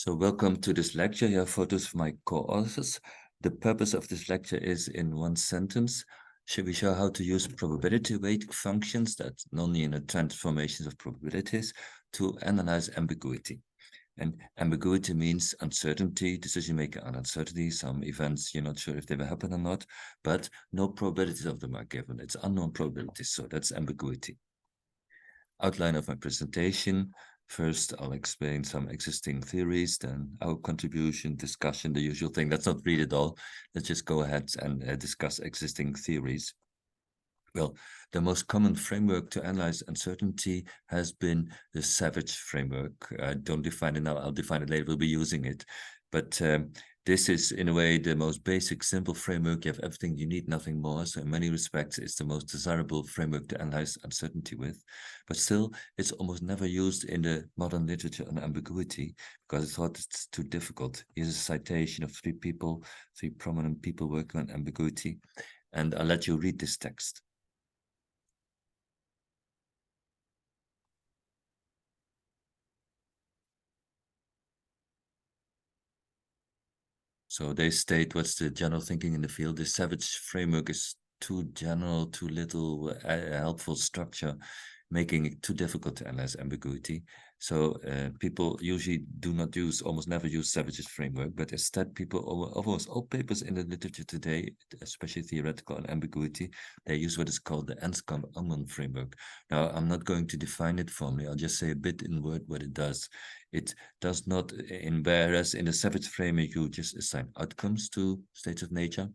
So welcome to this lecture. Here are photos of my co-authors. The purpose of this lecture is, in one sentence, we show how to use probability weight functions, that's nonlinear transformations of probabilities, to analyze ambiguity. And ambiguity means uncertainty, decision-making on uncertainty. Some events, you're not sure if they will happen or not, but no probabilities of them are given. It's unknown probabilities, so that's ambiguity. Outline of my presentation. First, I'll explain some existing theories, then our contribution, discussion, the usual thing. Let's not read it all. Let's just go ahead and discuss existing theories. Well, the most common framework to analyze uncertainty has been the Savage framework. I don't define it now. I'll define it later. We'll be using it. But this is, in a way, the most basic, simple framework. You have everything you need, nothing more. So in many respects, it's the most desirable framework to analyze uncertainty with. But still, it's almost never used in the modern literature on ambiguity because it's thought it's too difficult. Here's a citation of three prominent people working on ambiguity. And I'll let you read this text. So they state what's the general thinking in the field. The Savage framework is too general, too little helpful structure, making it too difficult to analyze ambiguity. So people usually almost never use Savage's framework, but instead people, almost all papers in the literature today, especially theoretical on ambiguity, they use what is called the Anscombe-Ullmann framework. Now, I'm not going to define it formally. I'll just say a bit in word what it does. It does not, whereas in the Savage framework, you just assign outcomes to states of nature.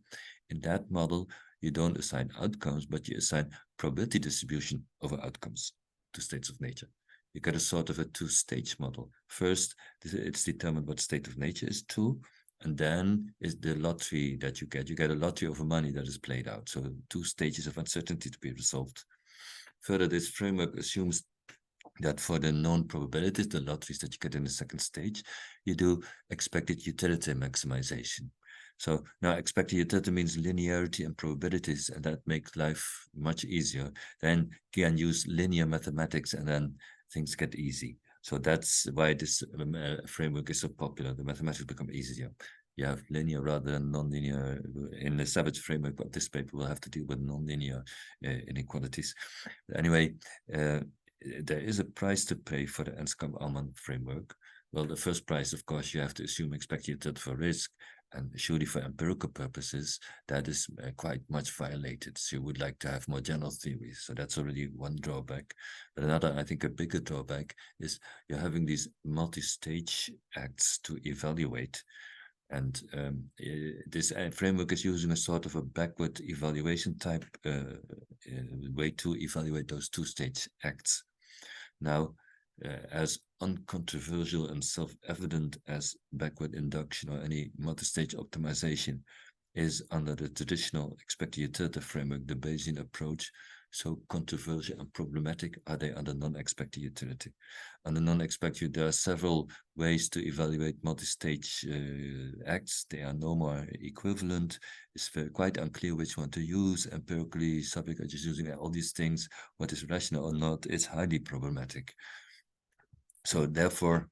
In that model, you don't assign outcomes, but you assign probability distribution over outcomes to states of nature. You get a sort of a two-stage model. First, it's determined what state of nature is true, and then is the lottery that you get. You get a lottery over money that is played out. So 2 stages of uncertainty to be resolved. Further, this framework assumes that for the known probabilities, the lotteries that you get in the second stage, you do expected utility maximization. So now expected utility means linearity and probabilities, and that makes life much easier. Then you can use linear mathematics, and then things get easy. So that's why this framework is so popular. The mathematics become easier. You have linear rather than nonlinear. In the Savage framework of this paper, we'll have to deal with nonlinear inequalities. Anyway, there is a price to pay for the Anscombe-Ullmann framework. Well, the first price, of course, you have to assume expected utility for risk, and surely for empirical purposes, that is quite much violated. So you would like to have more general theories. So that's already one drawback. But another, I think a bigger drawback is you're having these multi-stage acts to evaluate. And this framework is using a sort of a backward evaluation type way to evaluate those 2-stage acts. Now, as uncontroversial and self-evident as backward induction or any multi-stage optimization is under the traditional expected utility framework, the Bayesian approach, so controversial and problematic are they under non-expected utility. Under non-expected, there are several ways to evaluate multi-stage acts. They are no more equivalent. It's quite unclear which one to use. Empirically, subject are just using all these things. What is rational or not is highly problematic. So therefore,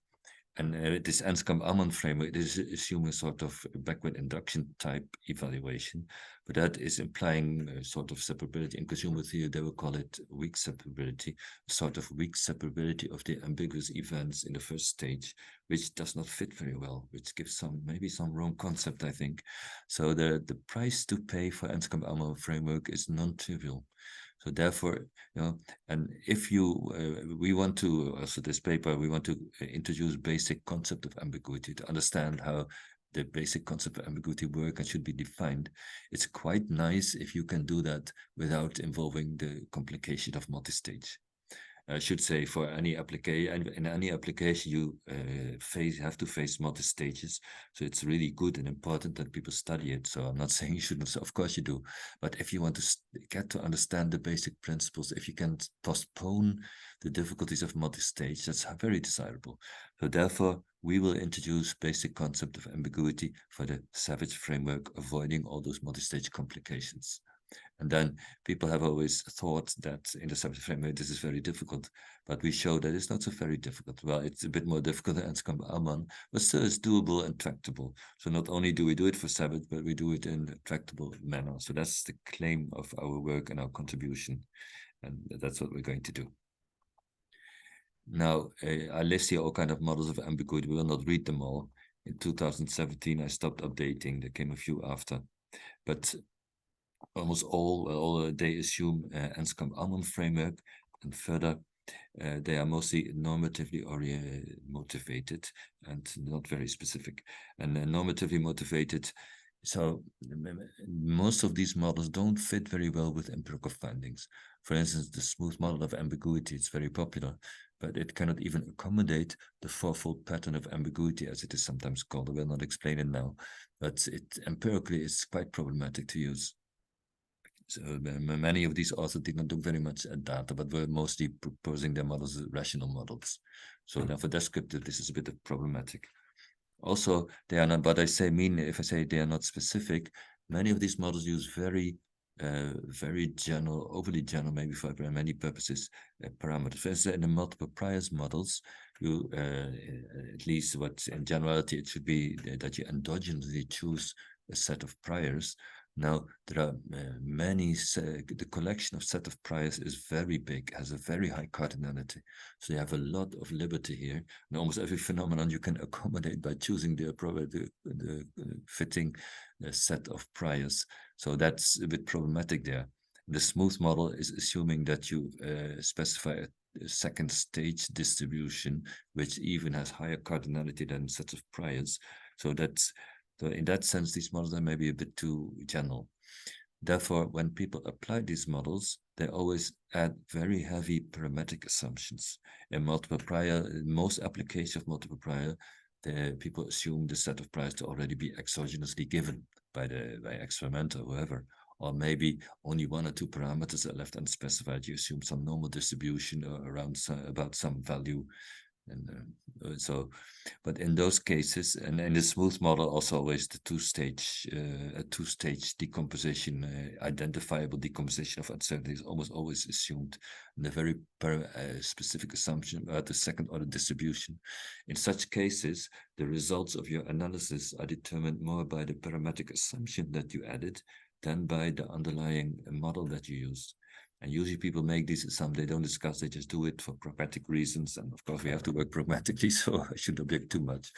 and this Anscombe-Ullmann framework is assuming a sort of backward induction type evaluation, but that is implying a sort of separability. In consumer theory, they will call it weak separability, a sort of weak separability of the ambiguous events in the first stage, which does not fit very well, which gives maybe some wrong concept, I think. So the price to pay for Anscombe-Ullmann framework is non-trivial. So therefore, and if we want to, also this paper, we want to introduce basic concept of ambiguity to understand how the basic concept of ambiguity work and should be defined. It's quite nice if you can do that without involving the complication of multi-stage. I should say for any application, in any application you have to face multi-stages. So it's really good and important that people study it. So I'm not saying you shouldn't, so of course you do. But if you want to get to understand the basic principles, if you can postpone the difficulties of multi-stage, that's very desirable. So therefore, we will introduce basic concept of ambiguity for the Savage framework, avoiding all those multi-stage complications. And then people have always thought that in the subject framework, this is very difficult, but we show that it's not so very difficult. Well, it's a bit more difficult than Ellsberg, but still it's doable and tractable. So not only do we do it for Sabbath, but we do it in a tractable manner. So that's the claim of our work and our contribution. And that's what we're going to do. Now, I list here all kinds of models of ambiguity. We will not read them all. In 2017, I stopped updating. There came a few after. But almost all they assume Anscombe-Almond framework, and further, they are mostly normatively motivated and not very specific. And normatively motivated, so most of these models don't fit very well with empirical findings. For instance, the smooth model of ambiguity is very popular, but it cannot even accommodate the fourfold pattern of ambiguity, as it is sometimes called. I will not explain it now, but it empirically is quite problematic to use. So many of these authors did not look very much at data, but were mostly proposing their models as rational models. So now for descriptive, this is a bit problematic. Also, they are not, but if I say they are not specific, many of these models use very general, overly general, maybe for many purposes, parameters. For instance, in the multiple priors models, you, at least what in generality, it should be that you endogenously choose a set of priors. Now, there are many, the collection of set of priors is very big, has a very high cardinality. So you have a lot of liberty here. And almost every phenomenon you can accommodate by choosing the fitting set of priors. So that's a bit problematic there. The smooth model is assuming that you specify a second stage distribution, which even has higher cardinality than sets of priors. So in that sense, these models are maybe a bit too general. Therefore, when people apply these models, they always add very heavy parametric assumptions. In multiple prior, in most applications of multiple prior, the people assume the set of priors to already be exogenously given by experiment or whoever, or maybe only one or two parameters are left unspecified. You assume some normal distribution around about some value. And but in those cases, and in the smooth model, also always the two-stage decomposition, identifiable decomposition of uncertainty is almost always assumed, and a very specific assumption about the second order distribution. In such cases, the results of your analysis are determined more by the parametric assumption that you added than by the underlying model that you used. And usually people make these assumptions, they don't discuss, they just do it for pragmatic reasons. And of course, we have to work pragmatically, so I shouldn't object too much.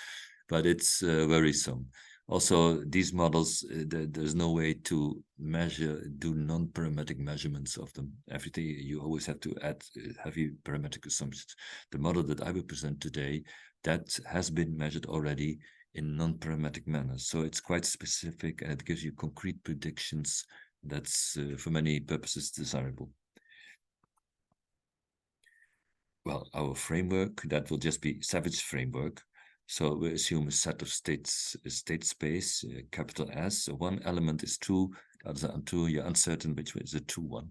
But it's worrisome. Also, these models, there's no way to do non-parametric measurements of them. Everything, you always have to add heavy parametric assumptions. The model that I will present today, that has been measured already in non-parametric manners. So it's quite specific, and it gives you concrete predictions. That's for many purposes desirable. Well, our framework, that will just be Savage framework. So we assume a set of states, a state space, capital S. So one element is true, others are untrue. You're uncertain which is a true one.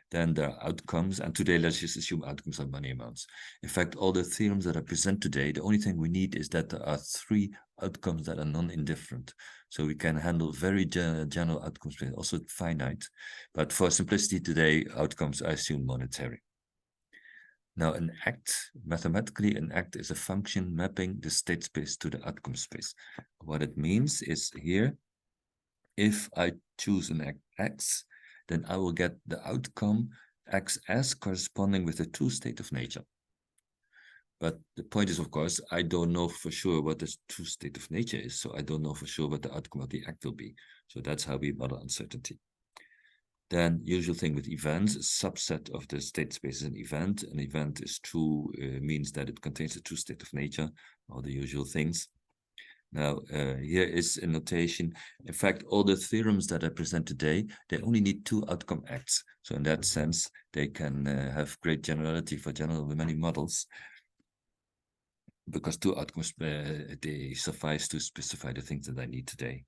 Then there are outcomes, and today let's just assume outcomes are money amounts. In fact, all the theorems that I present today, the only thing we need is that there are 3 outcomes that are non-indifferent. So we can handle very general outcomes, also finite. But for simplicity today, outcomes I assume monetary. Now, mathematically, an act is a function mapping the state space to the outcome space. What it means is here, if I choose an act X, then I will get the outcome XS corresponding with the true state of nature. But the point is, of course, I don't know for sure what the true state of nature is, so I don't know for sure what the outcome of the act will be. So that's how we model uncertainty. Then usual thing with events, a subset of the state space is an event. An event is true, means that it contains the true state of nature, all the usual things. Now, here is a notation. In fact, all the theorems that I present today, they only need 2 outcome acts. So in that sense, they can have great generality for many models, because 2 outcomes, they suffice to specify the things that I need today.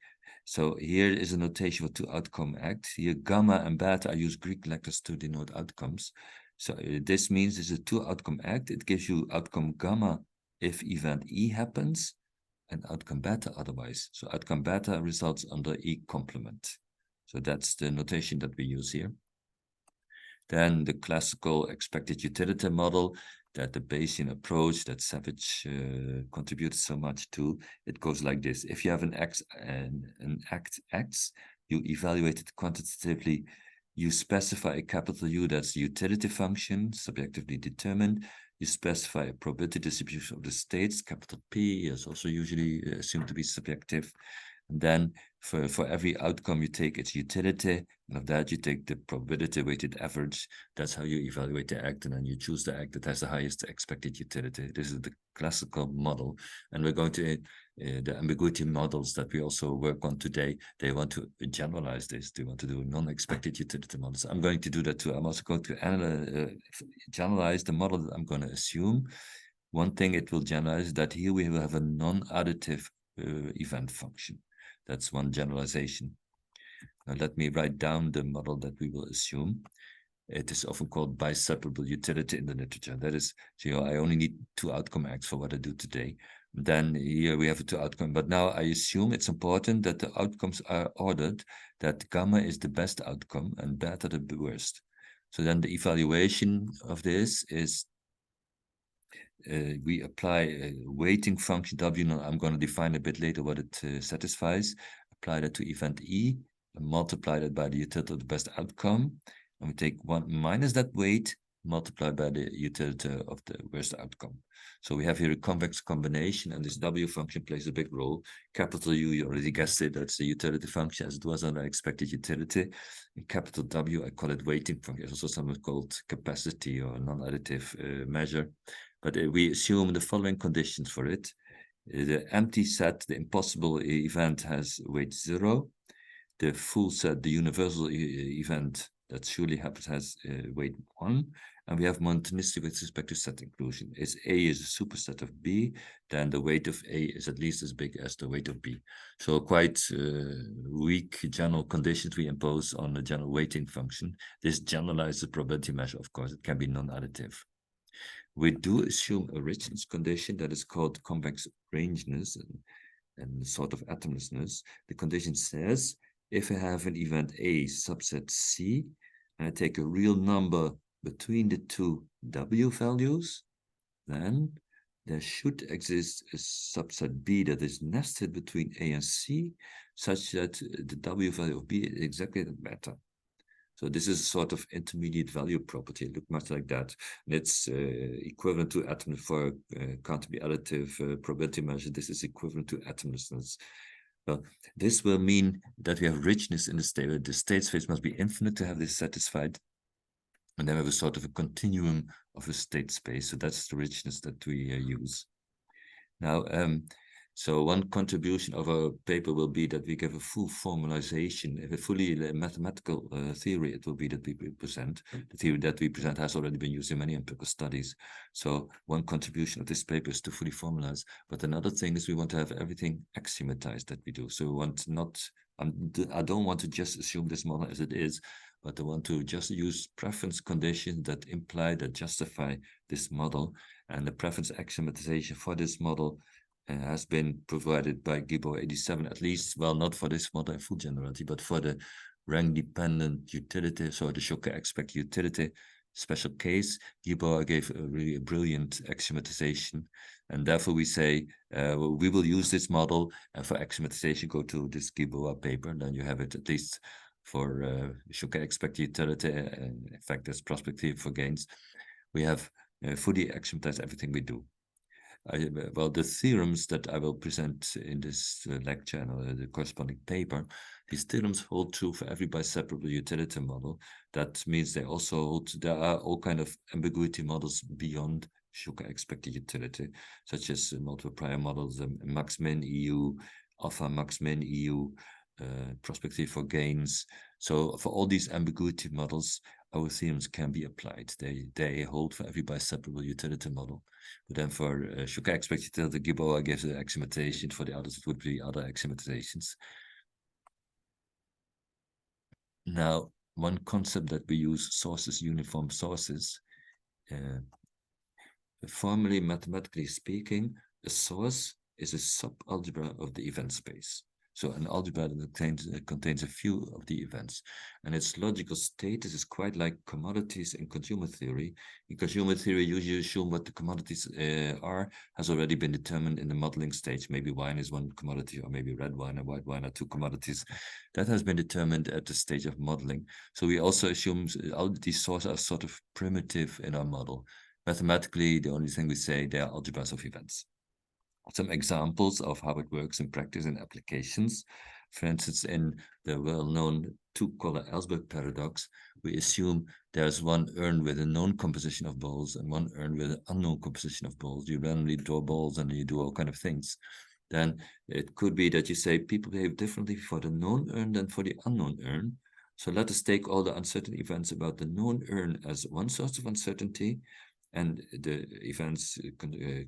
So here is a notation for 2 outcome acts. Here, gamma and beta, I use Greek letters to denote outcomes. So this means it's a 2 outcome act. It gives you outcome gamma if event E happens, and outcome beta otherwise. So outcome beta results under E complement. So that's the notation that we use here. Then the classical expected utility model, that the Bayesian approach that Savage contributed so much to, it goes like this. If you have an act X, you evaluate it quantitatively. You specify a capital U, that's the utility function, subjectively determined. You specify a probability distribution of the states, capital P is also usually assumed to be subjective. And then for every outcome, you take its utility, and of that, you take the probability weighted average. That's how you evaluate the act, and then you choose the act that has the highest expected utility. This is the classical model. And we're going to, the ambiguity models that we also work on today, they want to generalize this. They want to do non-expected utility models. I'm going to do that too. I'm also going to generalize the model that I'm going to assume. One thing it will generalize is that here we will have a non-additive event function. That's one generalization. Now let me write down the model that we will assume. It is often called biseparable utility in the literature. That is, so I only need two outcome acts for what I do today. Then here we have a two outcome, but now I assume it's important that the outcomes are ordered, that gamma is the best outcome and beta the worst. So then the evaluation of this is we apply a weighting function W. Now I'm going to define a bit later what it satisfies. Apply that to event E and multiply that by the utility of the best outcome. And we take 1 minus that weight, multiplied by the utility of the worst outcome. So we have here a convex combination, and this W function plays a big role. Capital U, you already guessed it, that's the utility function as it was on the expected utility. In capital W, I call it weighting function. It's also sometimes called capacity or non-additive measure. But we assume the following conditions for it. The empty set, the impossible event, has weight 0. The full set, the universal event that surely happens, has weight 1. And we have monotonicity with respect to set inclusion. If A is a superset of B, then the weight of A is at least as big as the weight of B. So quite weak general conditions we impose on the general weighting function. This generalizes the probability measure, of course. It can be non-additive. We do assume a richness condition that is called convex rangeness and sort of atomlessness. The condition says, if I have an event A subset C, and I take a real number between the two W values, then there should exist a subset B that is nested between A and C, such that the W value of B is exactly the beta. So this is a sort of intermediate value property. It looks much like that. And it's equivalent to atom for can't be additive probability measure. This is equivalent to atomlessness. Well, this will mean that we have richness in the state. The state space must be infinite to have this satisfied. And then we have a sort of a continuum of a state space. So that's the richness that we use. Now, so one contribution of our paper will be that we give a full formalization, a fully mathematical theory. It will be that we present. The theory that we present has already been used in many empirical studies. So one contribution of this paper is to fully formalize. But another thing is we want to have everything axiomatized that we do. So we want not, I don't want to just assume this model as it is, but I want to just use preference conditions that imply, that justify this model. And the preference axiomatization for this model has been provided by Gibor 87, at least, well, not for this model in full generality, but for the rank-dependent utility, so the Schocker expect utility special case. Gibor gave a really brilliant axiomatization, and therefore we say we will use this model, and for axiomatization, go to this Gibor paper, and then you have it at least for Schocker expect utility, and in fact, that's prospective for gains. We have fully axiomatized everything we do. Well, the theorems that I will present in this lecture and the corresponding paper, these theorems hold true for every biseparable utility model. That means they also hold, there are all kind of ambiguity models beyond Schocker expected utility, such as multiple prior models, max-min EU, alpha max-min EU, prospective for gains. So for all these ambiguity models, our theorems can be applied. They hold for every biseparable utility model. But then for Schocker expected utility, Gibor gives an axiomatization. For the others, it would be other axiomatization. Now, one concept that we use, sources, uniform sources. Formally, mathematically speaking, a source is a subalgebra of the event space. So an algebra that contains a few of the events. And its logical status is quite like commodities in consumer theory. In consumer theory, you usually assume what the commodities are has already been determined in the modeling stage. Maybe wine is one commodity, or maybe red wine and white wine are two commodities. That has been determined at the stage of modeling. So we also assume all these sources are sort of primitive in our model. Mathematically, the only thing we say, they are algebras of events. Some examples of how it works in practice and applications. For instance, in the well-known two-color Ellsberg paradox, we assume there's one urn with a known composition of balls and one urn with an unknown composition of balls. You randomly draw balls and you do all kind of things. Then it could be that you say people behave differently for the known urn than for the unknown urn. So let us take all the uncertain events about the known urn as one source of uncertainty, and the events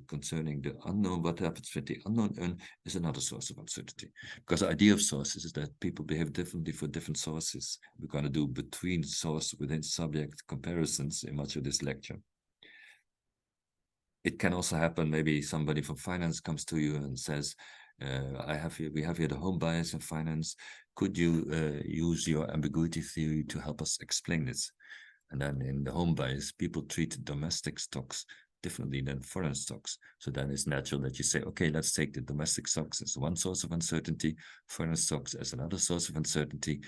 concerning the unknown, what happens with the unknown urn, is another source of uncertainty. Because the idea of sources is that people behave differently for different sources. We're going to do between source within subject comparisons in much of this lecture. It can also happen, maybe somebody from finance comes to you and says, we have here the home bias in finance. Could you use your ambiguity theory to help us explain this? And then in the home bias, people treat domestic stocks differently than foreign stocks. So then it's natural that you say, okay, let's take the domestic stocks as one source of uncertainty, foreign stocks as another source of uncertainty,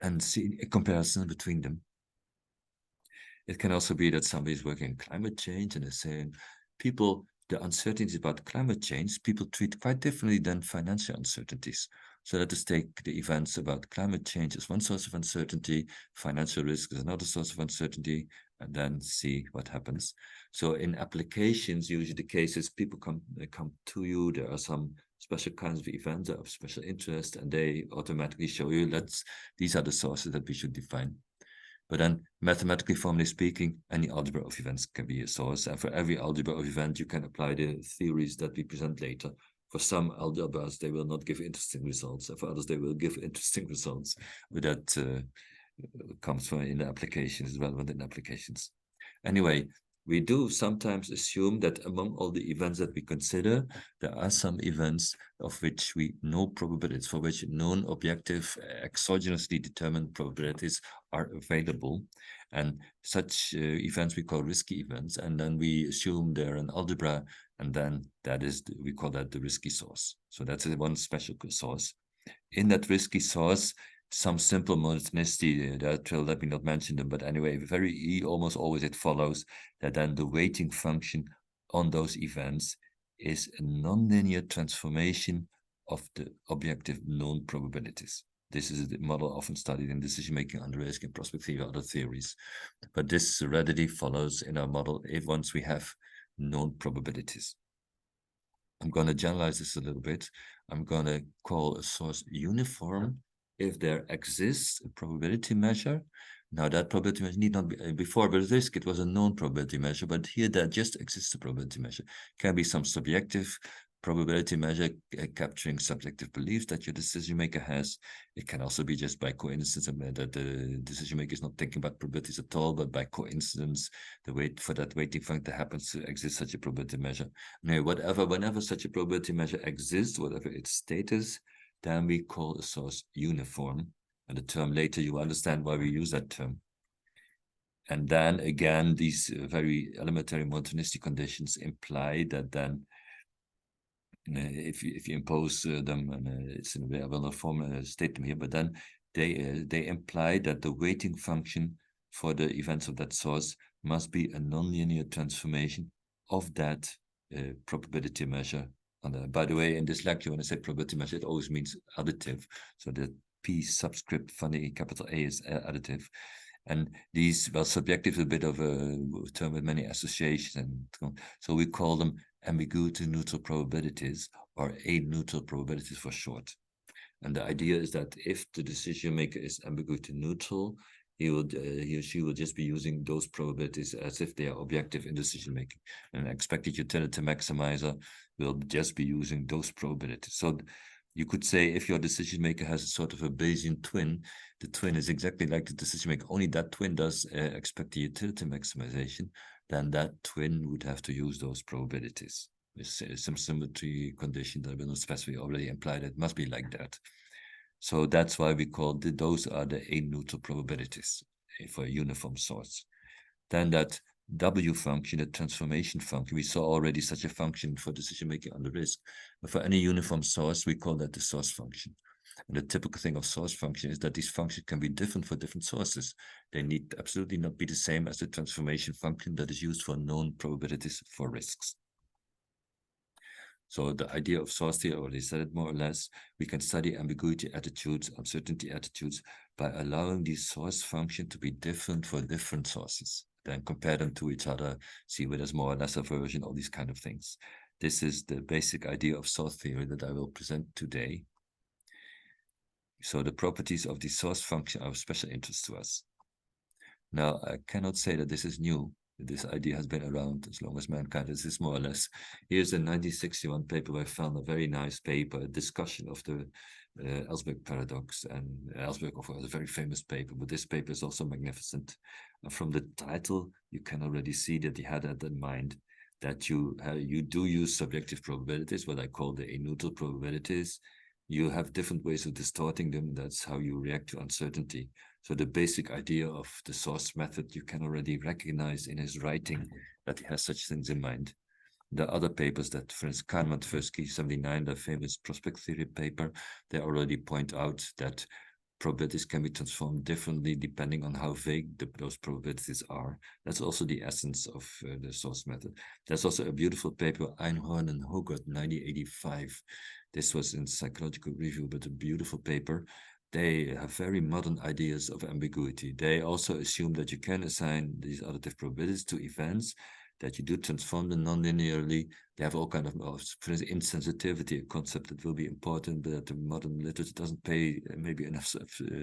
and see a comparison between them. It can also be that somebody is working in climate change and is saying, the uncertainties about climate change, people treat quite differently than financial uncertainties. So let us take the events about climate change as one source of uncertainty, financial risk is another source of uncertainty, and then see what happens. So in applications, usually the case is people come to you, there are some special kinds of events of special interest, and they automatically show you these are the sources that we should define. But then, mathematically, formally speaking, any algebra of events can be a source. And for every algebra of event, you can apply the theories that we present later. For some algebras, they will not give interesting results. And for others, they will give interesting results. But that comes from in the applications, relevant in applications. Anyway, we do sometimes assume that among all the events that we consider, there are some events of which we know probabilities, for which known objective, exogenously determined probabilities are available. And such events we call risky events. And then we assume they're an algebra, and then we call that the risky source. So that's one special source. In that risky source, some simple monotonicity that let me not mention them, but anyway, almost always it follows that then the weighting function on those events is a nonlinear transformation of the objective known probabilities. This is a model often studied in decision-making under risk and prospect theory, other theories. But this readily follows in our model once we have known probabilities. I'm going to generalize this a little bit. I'm going to call a source uniform if there exists a probability measure. Now that probability measure need not be, before with risk, it was a known probability measure, but here there just exists a probability measure. Can be some subjective probability measure capturing subjective beliefs that your decision maker has. It can also be just by coincidence that the decision maker is not thinking about probabilities at all, but by coincidence, that weighting function happens to exist such a probability measure. Now, whenever such a probability measure exists, whatever its status, then we call a source uniform. And the term later, you understand why we use that term. And then again, these very elementary monotonicity conditions imply that then if you impose them, and it's in a way I will not state them here, but then they imply that the weighting function for the events of that source must be a nonlinear transformation of that probability measure. By the way, in this lecture, when I say probability measure, it always means additive. So the P subscript from the capital A is additive. And these, well, subjective is a bit of a term with many associations. And so we call them ambiguity neutral probabilities, or A-neutral probabilities for short. And the idea is that if the decision maker is ambiguity neutral, he or she will just be using those probabilities as if they are objective in decision making. And an expected utility maximizer will just be using those probabilities. So you could say if your decision maker has a sort of a Bayesian twin, the twin is exactly like the decision maker, only that twin does expected utility maximization, then that twin would have to use those probabilities. some symmetry condition that I will not specify already imply that it must be like that. So that's why we call those are the A-neutral probabilities for a uniform source. Then that W function, the transformation function, we saw already such a function for decision making under risk. But for any uniform source, we call that the source function. And the typical thing of source function is that these functions can be different for different sources. They need absolutely not be the same as the transformation function that is used for known probabilities for risks. So the idea of source theory, I already said it more or less, we can study ambiguity attitudes, uncertainty attitudes by allowing the source function to be different for different sources, then compare them to each other, see whether there's more or less aversion, all these kind of things. This is the basic idea of source theory that I will present today. So the properties of the source function are of special interest to us. Now, I cannot say that this is new. This idea has been around as long as mankind. This is more or less. Here's a 1961 paper where I found a very nice paper, a discussion of the Ellsberg paradox. And Ellsberg, of course, is a very famous paper, but this paper is also magnificent. And from the title, you can already see that he had that in mind, that you do use subjective probabilities, what I call the A-neutral probabilities. You have different ways of distorting them. That's how you react to uncertainty. So the basic idea of the source method, you can already recognize in his writing that he has such things in mind. The other papers that, for instance, Kahneman, Tversky, 79, the famous prospect theory paper, they already point out that probabilities can be transformed differently depending on how vague those probabilities are. That's also the essence of the source method. There's also a beautiful paper, Einhorn and Hogarth, 1985. This was in Psychological Review, but a beautiful paper. They have very modern ideas of ambiguity. They also assume that you can assign these additive probabilities to events, that you do transform them non-linearly. They have all kind of, for instance, insensitivity, a concept that will be important, but that the modern literature doesn't pay maybe enough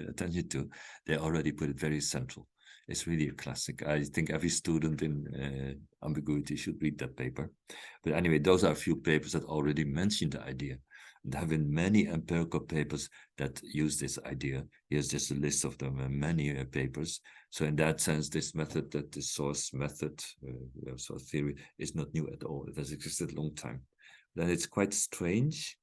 attention to. They already put it very central. It's really a classic. I think every student in ambiguity should read that paper. But anyway, those are a few papers that already mention the idea. There have been many empirical papers that use this idea. Here's just a list of them, many papers. So in that sense, this method, that the source method, source theory, is not new at all. It has existed a long time. Then it's quite strange,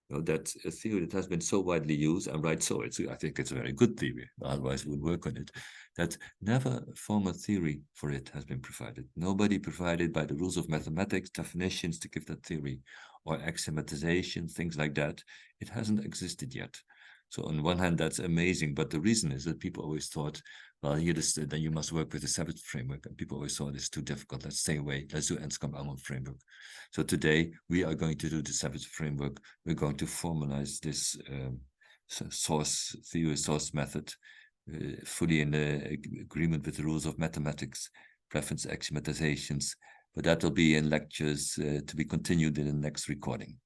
that a theory that has been so widely used, and right, so I think it's a very good theory, otherwise we would work on it, that never a formal theory for it has been provided. Nobody provided by the rules of mathematics definitions to give that theory, or axiomatization, things like that. It hasn't existed yet. So on one hand, that's amazing, but the reason is that people always thought, well, then you must work with the Savage framework, and people always thought it's too difficult. Let's stay away. Let's do Anscombe-Elmont framework. So today we are going to do the Savage framework. We're going to formalize this source theory, source method, fully in agreement with the rules of mathematics, preference axiomatizations. But that will be in lectures to be continued in the next recording.